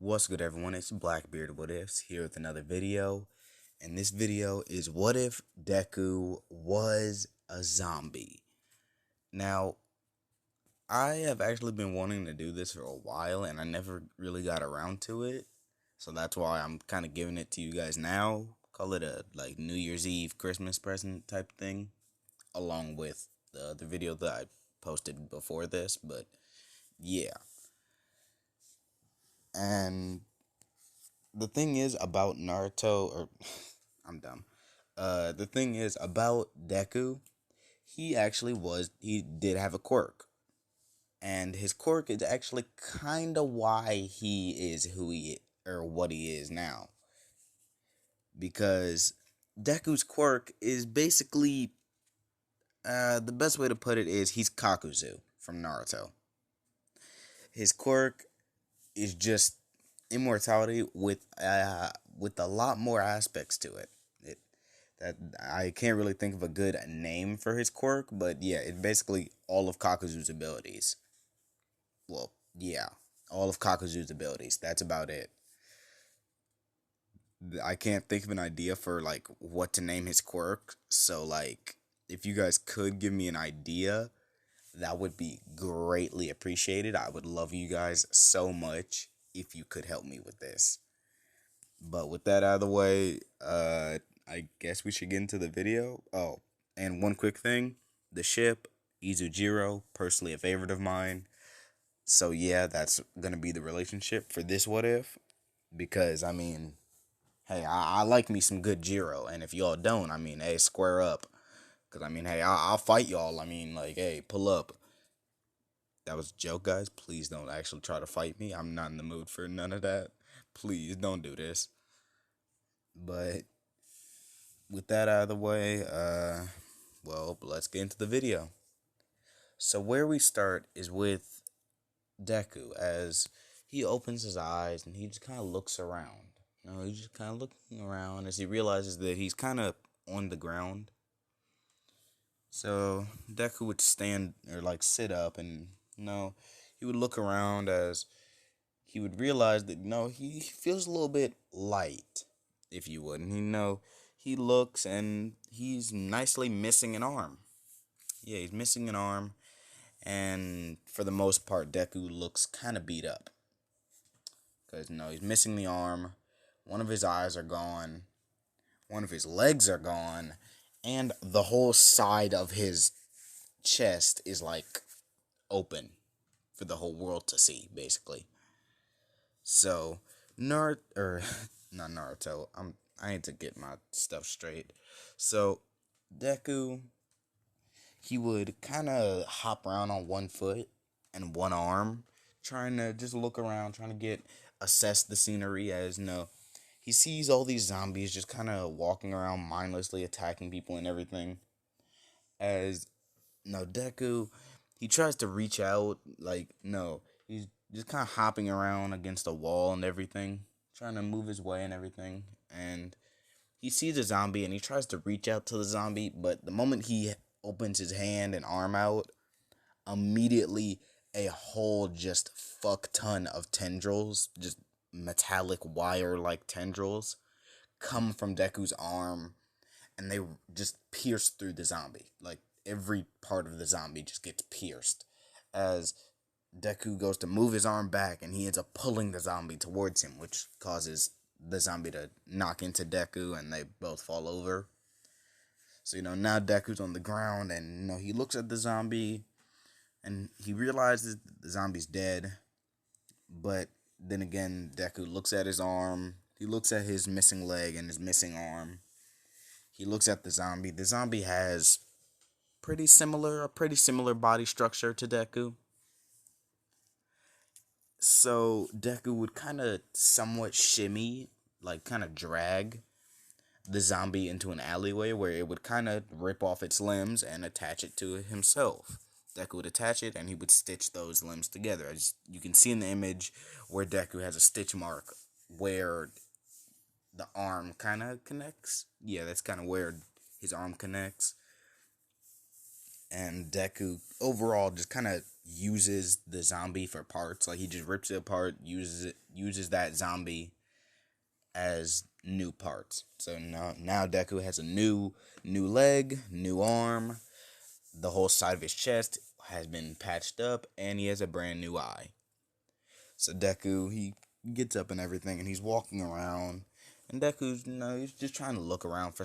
What's good, everyone? It's Blackbeard What Ifs here with another video. And this video is what if Deku was a zombie? Now, I have actually been wanting to do this for a while and I never really got around to it. So that's why I'm kind of giving it to you guys now. Call it a New Year's Eve Christmas present type thing, along with the video that I posted before this. But yeah. And the thing is about Naruto, or I'm dumb. The thing is about Deku, he did have a quirk. And his quirk is actually kind of why he is who he or what he is now. Because Deku's quirk is basically, the best way to put it is he's Kakuzu from Naruto. His quirk is just immortality with a lot more aspects to it. That I can't really think of a good name for his quirk, but yeah, it's basically all of Kakuzu's abilities. Well, yeah, all of Kakuzu's abilities. That's about it. I can't think of an idea for what to name his quirk. So if you guys could give me an idea, that would be greatly appreciated. I would love you guys so much if you could help me with this. But with that out of the way, I guess we should get into the video. Oh, and one quick thing. The ship, Izujiro, personally a favorite of mine. So yeah, that's gonna be the relationship for this what if. Because, hey, I like me some good Jiro. And if y'all don't, hey, square up. Because, hey, I'll fight y'all. Hey, pull up. That was a joke, guys. Please don't actually try to fight me. I'm not in the mood for none of that. Please don't do this. But with that out of the way, well, let's get into the video. So where we start is with Deku as he opens his eyes and he just kind of looks around. He's just kind of looking around as he realizes that he's kind of on the ground. So Deku would stand or sit up and he would look around as he would realize that he feels a little bit light, if you would. And he looks and he's nicely missing an arm. Yeah, he's missing an arm, and for the most part, Deku looks kind of beat up. Because, he's missing the arm, one of his eyes are gone, one of his legs are gone, and the whole side of his chest is, open for the whole world to see, basically. So, not Naruto, I need to get my stuff straight. So, Deku, he would kind of hop around on one foot and one arm, trying to just look around, trying to assess the scenery as, he sees all these zombies just kind of walking around mindlessly attacking people and everything. As, Deku, he tries to reach out, he's just kind of hopping around against a wall and everything, trying to move his way and everything. And he sees a zombie and he tries to reach out to the zombie, but the moment he opens his hand and arm out, immediately a whole just fuck ton of tendrils, just metallic wire like tendrils, come from Deku's arm and they just pierce through the zombie. Every part of the zombie just gets pierced as Deku goes to move his arm back and he ends up pulling the zombie towards him, which causes the zombie to knock into Deku and they both fall over. So, now Deku's on the ground and, he looks at the zombie and he realizes the zombie's dead. But then again, Deku looks at his arm. He looks at his missing leg and his missing arm. He looks at the zombie. The zombie has a pretty similar body structure to Deku. So Deku would kind of somewhat shimmy, kind of drag the zombie into an alleyway where it would kind of rip off its limbs and attach it to himself. Deku would attach it and he would stitch those limbs together. As you can see in the image where Deku has a stitch mark where the arm kind of connects. Yeah, that's kind of where his arm connects. And Deku overall just kind of uses the zombie for parts. Like he just rips it apart, uses that zombie as new parts. So now Deku has a new leg, new arm. The whole side of his chest has been patched up, and he has a brand new eye. So Deku, he gets up and everything, and he's walking around. And Deku's, he's just trying to look around for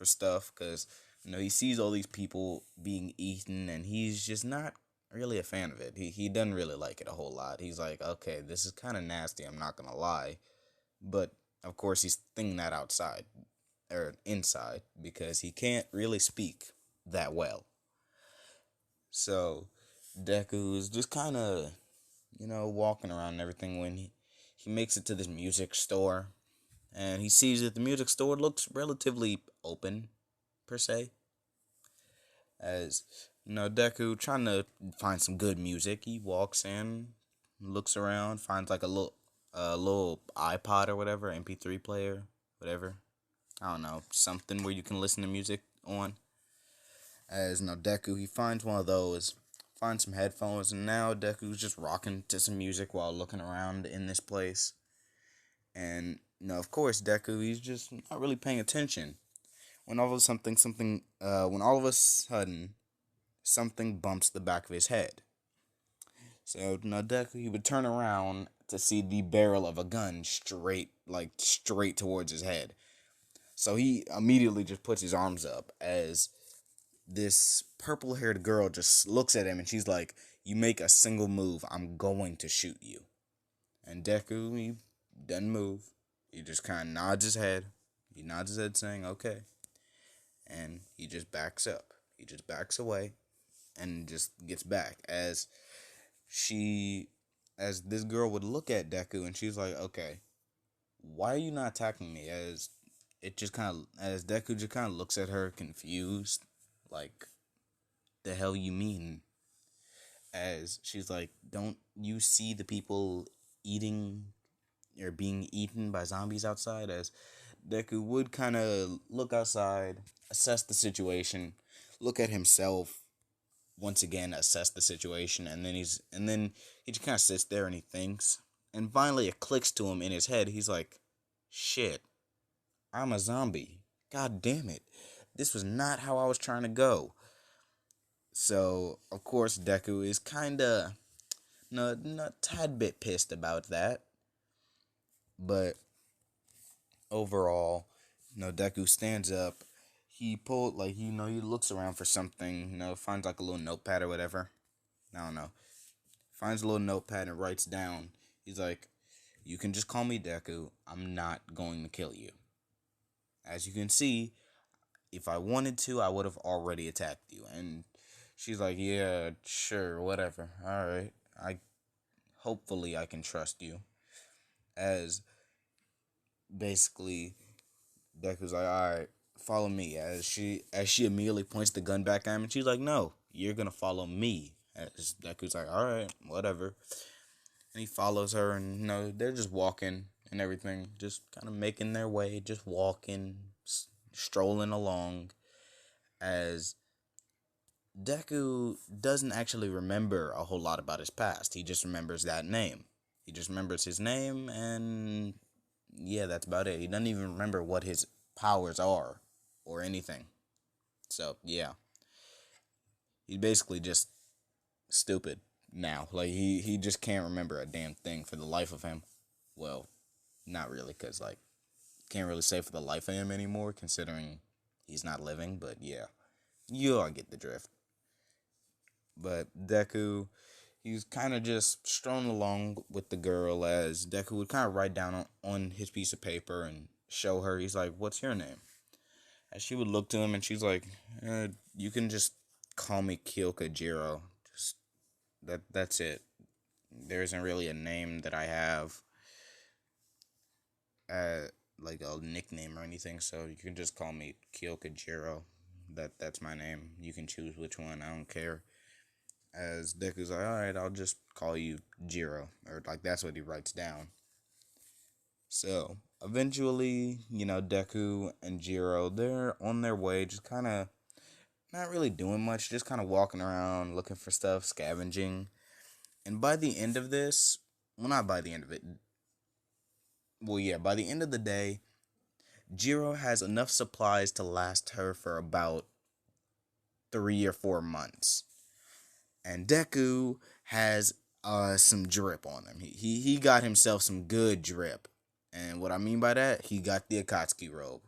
stuff, because he sees all these people being eaten, and he's just not really a fan of it. He doesn't really like it a whole lot. He's like, okay, this is kind of nasty. I'm not gonna lie, but of course he's thinking that outside or inside because he can't really speak that well. So Deku is just kind of walking around and everything when he makes it to this music store, and he sees that the music store looks relatively open, per se. As Deku trying to find some good music, he walks in, looks around, finds like a little iPod or whatever, MP3 player, whatever. I don't know, something where you can listen to music on. As Deku, he finds one of those, finds some headphones, and now Deku's just rocking to some music while looking around in this place. And of course, Deku, he's just not really paying attention. When all of a when all of a sudden something bumps the back of his head. So Deku, he would turn around to see the barrel of a gun straight towards his head. So he immediately just puts his arms up as this purple-haired girl just looks at him and she's like, "You make a single move, I'm going to shoot you." And Deku, he doesn't move. He just kind of nods his head. He nods his head saying, "Okay." And he just backs up. He just backs away and just gets back she as this girl would look at Deku and she's like, "Okay, why are you not attacking me?" As Deku just kind of looks at her confused, like, "The hell you mean?" As she's like, "Don't you see the people eating or being eaten by zombies outside?" As Deku would kind of look outside, assess the situation, look at himself, once again assess the situation, and then he just kind of sits there and he thinks, and finally it clicks to him in his head. He's like, "Shit, I'm a zombie. God damn it. This was not how I was trying to go." So, of course, Deku is kind of a tad bit pissed about that. But overall, Deku stands up. He pulled, he looks around for something, finds like a little notepad or whatever. I don't know. Finds a little notepad and writes down. He's like, "You can just call me Deku. I'm not going to kill you. As you can see, if I wanted to, I would have already attacked you." And she's like, "Yeah, sure, whatever. Alright. Hopefully I can trust you." As basically Deku's like, "Alright, follow me." As she immediately points the gun back at him, and she's like, "No, you're gonna follow me." As Deku's like, "Alright, whatever." And he follows her, and they're just walking and everything, just kind of making their way, just walking, strolling along. As Deku doesn't actually remember a whole lot about his past. He just remembers that name. He just remembers his name, and yeah, that's about it. He doesn't even remember what his powers are or anything. So, yeah. He's basically just stupid now. Like, he just can't remember a damn thing for the life of him. Well, not really, because, can't really say for the life of him anymore, considering he's not living, but yeah. You all get the drift. But Deku, he's kind of just strolling along with the girl as Deku would kind of write down on his piece of paper and show her. He's like, "What's your name?" And she would look to him and she's like, "You can just call me Kyoka Jiro. Just that's it. There isn't really a name that I have, uh, like a nickname or anything. So you can just call me Kyoka Jiro. That's my name. You can choose which one. I don't care." As Deku's like, "Alright, I'll just call you Jiro." Or, that's what he writes down. So, eventually, Deku and Jiro, they're on their way, just kind of not really doing much, just kind of walking around, looking for stuff, scavenging. And by the end of this, well, not by the end of it, well, yeah, by the end of the day, Jiro has enough supplies to last her for about 3 or 4 months. And Deku has some drip on him. He got himself some good drip. And what I mean by that, he got the Akatsuki robe.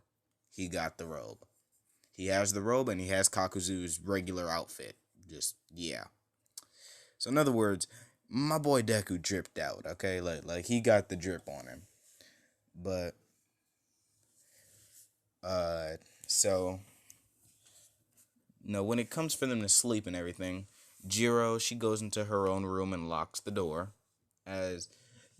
He got the robe. He has the robe and he has Kakuzu's regular outfit. Just yeah. So in other words, my boy Deku dripped out, okay? Like he got the drip on him. But uh so no, when it comes for them to sleep and everything, Jiro, she goes into her own room and locks the door as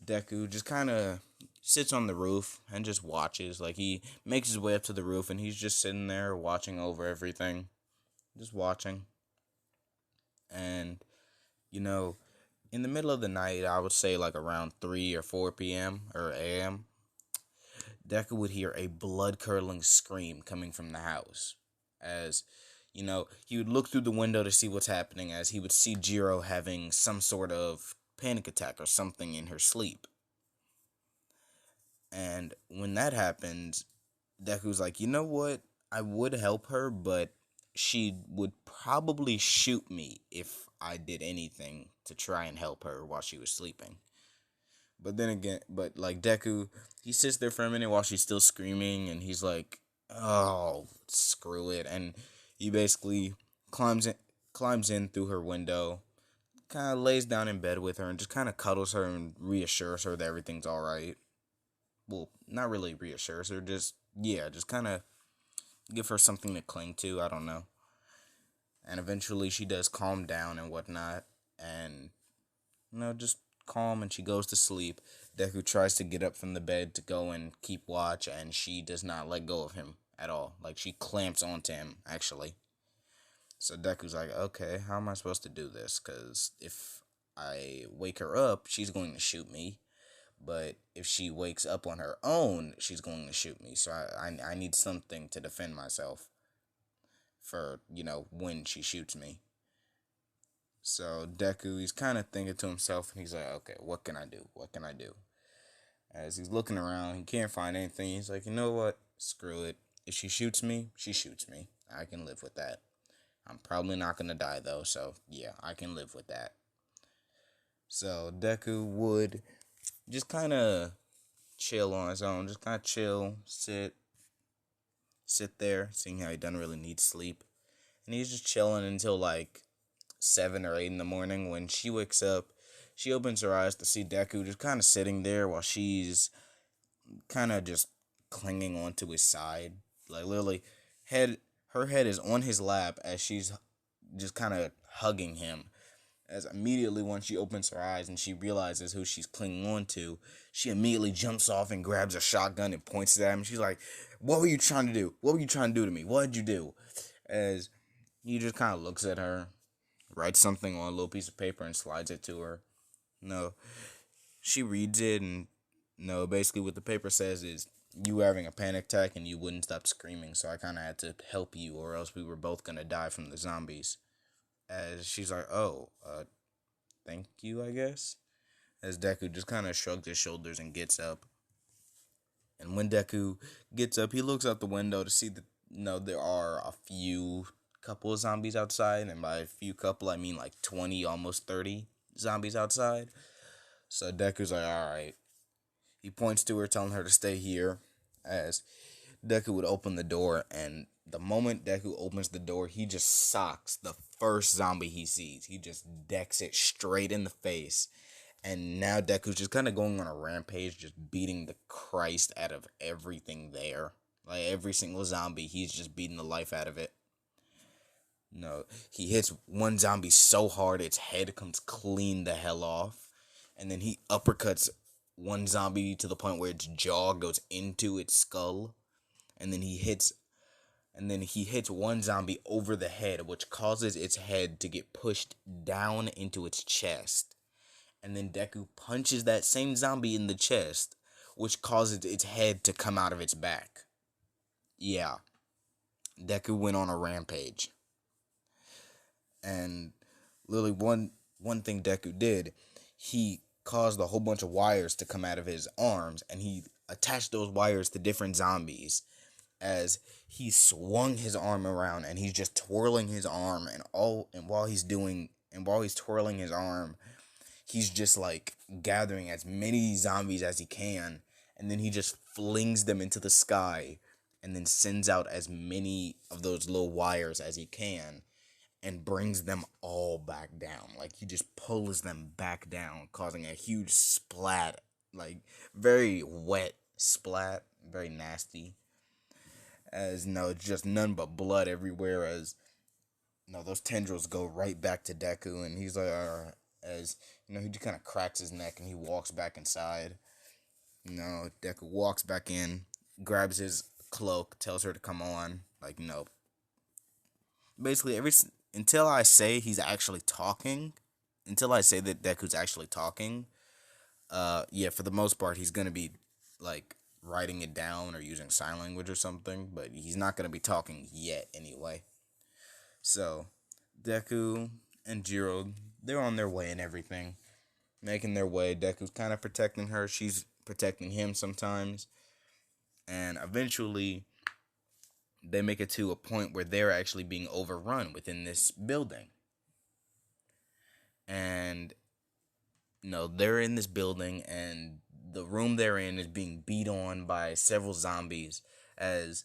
Deku just kind of sits on the roof and just watches. Like he makes his way up to the roof and he's just sitting there watching over everything. Just watching. And you know, in the middle of the night, I would say like around 3 or 4 p.m. or a.m., Deku would hear a blood-curdling scream coming from the house. As, he would look through the window to see what's happening as he would see Jiro having some sort of panic attack or something in her sleep. And when that happens, Deku's like, you know what? I would help her, but she would probably shoot me if I did anything to try and help her while she was sleeping. But then again, but like Deku, he sits there for a minute while she's still screaming, and he's like, "Oh, screw it!" And he basically climbs in through her window, kind of lays down in bed with her, and just kind of cuddles her and reassures her that everything's all right. Well, not really reassures her, just kind of give her something to cling to. I don't know. And eventually, she does calm down and whatnot, and just calm, and she goes to sleep. Deku tries to get up from the bed to go and keep watch, and she does not let go of him at all. Like, she clamps onto him, actually. So Deku's like, okay, how am I supposed to do this? Because if I wake her up, she's going to shoot me. But if she wakes up on her own, she's going to shoot me. So I need something to defend myself for, when she shoots me. So Deku, he's kind of thinking to himself, and he's like, okay, what can I do? What can I do? As he's looking around, he can't find anything. He's like, you know what? Screw it. If she shoots me, she shoots me. I can live with that. I'm probably not going to die, though, so yeah, I can live with that. So Deku would just kind of chill on his own. Just kind of chill, sit there, seeing how he doesn't really need sleep. And he's just chilling until like 7 or 8 in the morning. When she wakes up, she opens her eyes to see Deku just kind of sitting there while she's kind of just clinging onto his side. Like literally, her head is on his lap as she's just kind of hugging him. As immediately once she opens her eyes and she realizes who she's clinging on to, she immediately jumps off and grabs a shotgun and points it at him. She's like, what were you trying to do? What were you trying to do to me? What did you do? As he just kind of looks at her, writes something on a little piece of paper and slides it to her. She reads it, and basically what the paper says is, you were having a panic attack and you wouldn't stop screaming, so I kind of had to help you, or else we were both going to die from the zombies. As she's like, oh, thank you, I guess. As Deku just kind of shrugged his shoulders and gets up. And when Deku gets up, he looks out the window to see that, there are a few couple of zombies outside. And by a few couple, I mean like 20, almost 30 zombies outside. So Deku's like, alright. He points to her, telling her to stay here. As Deku would open the door, and the moment Deku opens the door, he just socks the first zombie he sees. He just decks it straight in the face. And now Deku's just kind of going on a rampage, just beating the Christ out of everything there. Like every single zombie, he's just beating the life out of it. He hits one zombie so hard its head comes clean the hell off. And then he uppercuts one zombie to the point where its jaw goes into its skull. And then he hits one zombie over the head, which causes its head to get pushed down into its chest. And then Deku punches that same zombie in the chest, which causes its head to come out of its back. Yeah. Deku went on a rampage. And literally one thing Deku did, he caused a whole bunch of wires to come out of his arms, and he attached those wires to different zombies as he swung his arm around, and he's just twirling his arm, and while he's twirling his arm, he's just like gathering as many zombies as he can, and then he just flings them into the sky and then sends out as many of those little wires as he can and brings them all back down. Like, he just pulls them back down, causing a huge splat, like very wet splat, very nasty. As no, just none but blood everywhere. As no, those tendrils go right back to Deku, and he's like, as he just kind of cracks his neck and he walks back inside. Deku walks back in, grabs his cloak, tells her to come on. Like, basically until I say he's actually talking, until I say that Deku's actually talking, yeah, for the most part he's gonna be like writing it down or using sign language or something, but he's not gonna be talking yet anyway. So Deku and Jiro, they're on their way and everything, making their way. Deku's kind of protecting her, she's protecting him sometimes, and eventually they make it to a point where they're actually being overrun within this building. And they're in this building, and the room they're in is being beat on by several zombies. As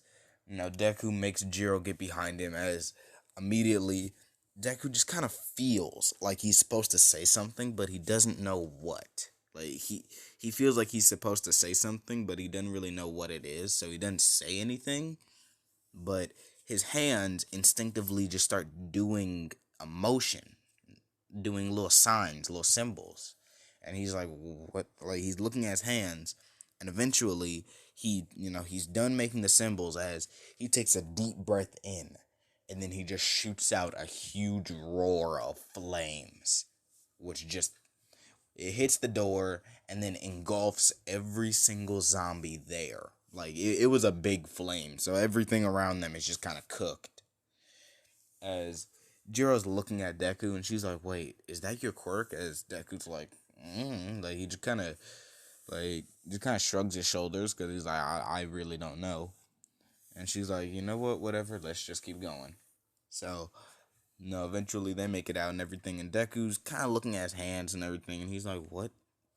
Deku makes Jiro get behind him. As immediately Deku just kind of feels like he's supposed to say something, but he doesn't know what. Like, he feels like he's supposed to say something, but he doesn't really know what it is, so he doesn't say anything. But his hands instinctively just start doing a motion, doing little signs, little symbols. And he's like, what? Like, he's looking at his hands, and eventually he's done making the symbols as he takes a deep breath in, and then he just shoots out a huge roar of flames, which just, it hits the door and then engulfs every single zombie there. Like, it was a big flame, so everything around them is just kind of cooked. As Jiro's looking at Deku, and she's like, wait, is that your quirk? As Deku's like, like, he just kind of shrugs his shoulders, because he's like, I really don't know. And she's like, you know what, whatever, let's just keep going. So, eventually they make it out and everything, and Deku's kind of looking at his hands and everything, and he's like, what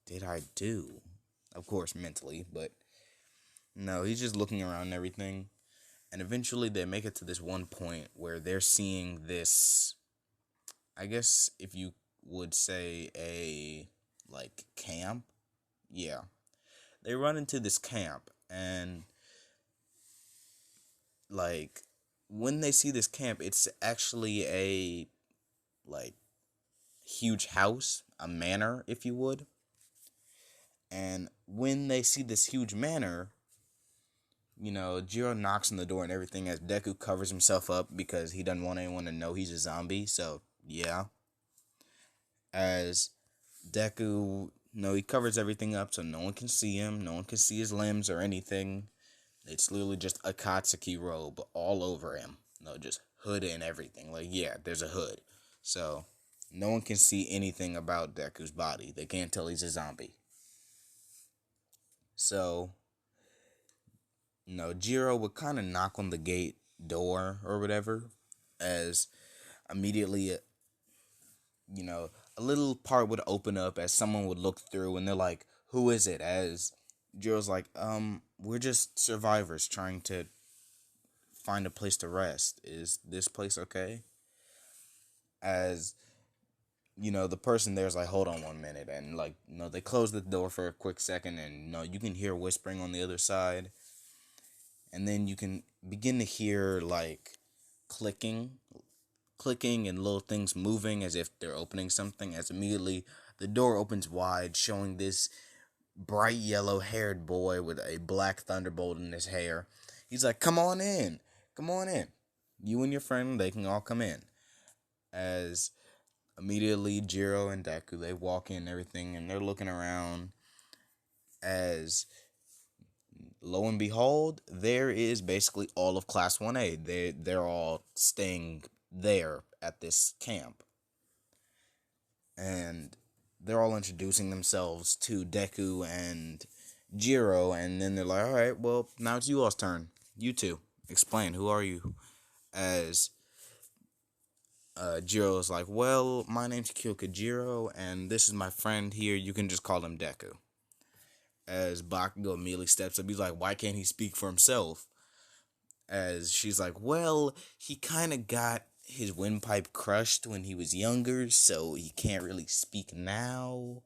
did I do? Of course, mentally, but no, he's just looking around and everything. And eventually they make it to this one point where they're seeing this, I guess if you would say a, like, camp. Yeah. They run into this camp, and, like, when they see this camp, it's actually a, like, huge house, a manor, if you would. And when they see this huge manor, Jiro knocks on the door and everything as Deku covers himself up because he doesn't want anyone to know he's a zombie, so, yeah. As Deku, he covers everything up so no one can see him, no one can see his limbs or anything. It's literally just a Katsuki robe all over him. Just hood and everything. Like, yeah, there's a hood. So, no one can see anything about Deku's body. They can't tell he's a zombie. So, Jiro would kind of knock on the gate door or whatever, as immediately, a little part would open up as someone would look through, and they're like, who is it? As Jiro's like, we're just survivors trying to find a place to rest. Is this place okay? As, the person there's like, hold on 1 minute, and, like, they close the door for a quick second, and, you can hear whispering on the other side. And then you can begin to hear, like, clicking and little things moving as if they're opening something, as immediately the door opens wide, showing this bright yellow-haired boy with a black thunderbolt in his hair. He's like, come on in. Come on in. You and your friend, they can all come in. As immediately Jiro and Deku, they walk in and everything, and they're looking around, as lo and behold, there is basically all of Class 1A. They're all staying there at this camp. And they're all introducing themselves to Deku and Jiro, and then they're like, alright, well, now it's you all's turn. You two. Explain, who are you? As Jiro is like, well, my name's Kyokujiro, and this is my friend here. You can just call him Deku. As Bakugo immediately steps up, he's like, why can't he speak for himself? As she's like, well, he kind of got his windpipe crushed when he was younger, so he can't really speak now.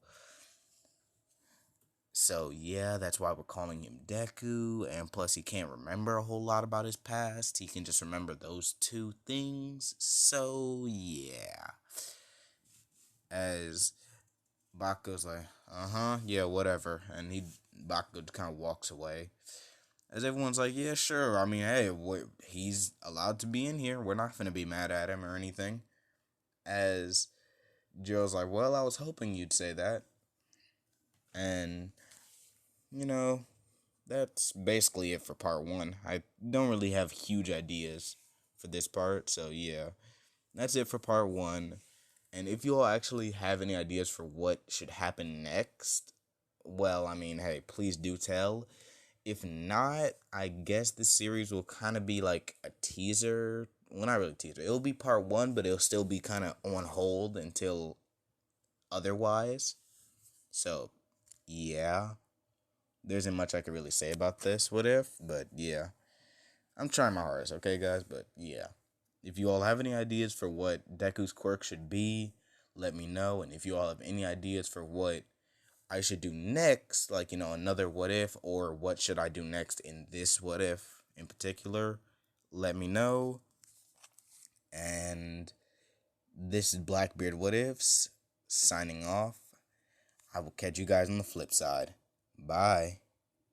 So yeah, that's why we're calling him Deku, and plus he can't remember a whole lot about his past. He can just remember those two things. So yeah. As Bakugo's like, yeah, whatever, and Bakugo kind of walks away. As everyone's like, yeah, sure. I mean, hey, he's allowed to be in here. We're not gonna be mad at him or anything. As Joe's like, well, I was hoping you'd say that. And, you know, that's basically it for part one. I don't really have huge ideas for this part, so yeah. That's it for part one. And if you all actually have any ideas for what should happen next, well, I mean, hey, please do tell. If not, I guess this series will kind of be like a teaser. Well, not really teaser. It'll be part one, but it'll still be kind of on hold until otherwise. So, yeah. There isn't much I could really say about this, what if, but yeah. I'm trying my hardest, okay, guys? But yeah. If you all have any ideas for what Deku's quirk should be, let me know. And if you all have any ideas for what I should do next, like, another what if, or what should I do next in this what if in particular, let me know. And this is Blackbeard What Ifs, signing off. I will catch you guys on the flip side. Bye.